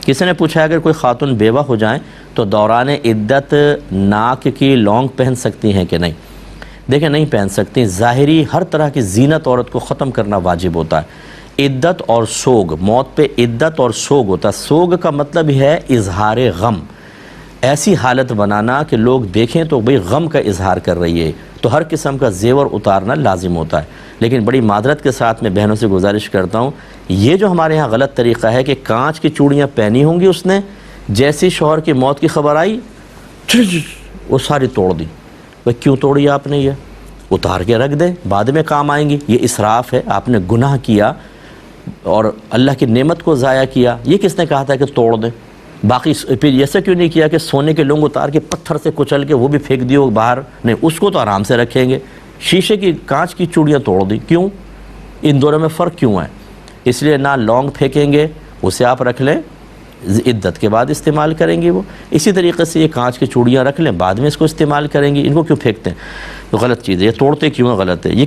کسی نے پوچھا اگر کوئی خاتون بیوہ ہو جائیں تو دوران عدت ناک کی لونگ پہن سکتی ہیں کہ نہیں؟ دیکھیں نہیں پہن سکتی. ظاہری ہر طرح کی زینت عورت کو ختم کرنا واجب ہوتا ہے. عدت اور سوگ، موت پہ عدت اور سوگ ہوتا ہے. سوگ کا مطلب ہے اظہار غم، ایسی حالت بنانا کہ لوگ دیکھیں تو بھئی غم کا اظہار کر رہی ہے، تو ہر قسم کا زیور اتارنا لازم ہوتا ہے. لیکن بڑی معذرت کے ساتھ میں بہنوں سے گزارش کرتا ہوں، یہ جو ہمارے ہاں غلط طریقہ ہے کہ کانچ کی چوڑیاں پہنی ہوں گی اس نے، جیسی شوہر کی موت کی خبر آئی وہ ساری توڑ دی. بھئی کیوں توڑی آپ نے؟ یہ اتار کے رکھ دیں، بعد میں کام آئیں گی. یہ اسراف ہے، آپ نے گناہ کیا اور اللہ کی نعمت کو ضائع کیا. یہ کس نے کہا تھا کہ توڑ دیں؟ باقی پھر ایسا کیوں نہیں کیا کہ سونے کے لونگ اتار کے پتھر سے کچل کے وہ بھی پھینک دیو باہر؟ نہیں، اس کو تو آرام سے رکھیں گے. شیشے کی کانچ کی چوڑیاں توڑ دی، کیوں؟ ان دونوں میں فرق کیوں ہے؟ اس لیے نہ لونگ پھینکیں گے، اسے آپ رکھ لیں، عدت کے بعد استعمال کریں گے وہ. اسی طریقے سے یہ کانچ کی چوڑیاں رکھ لیں، بعد میں اس کو استعمال کریں گی. ان کو کیوں پھینکتے ہیں؟ تو غلط چیز ہے، یہ توڑتے کیوں ہے؟ غلط ہے. یہ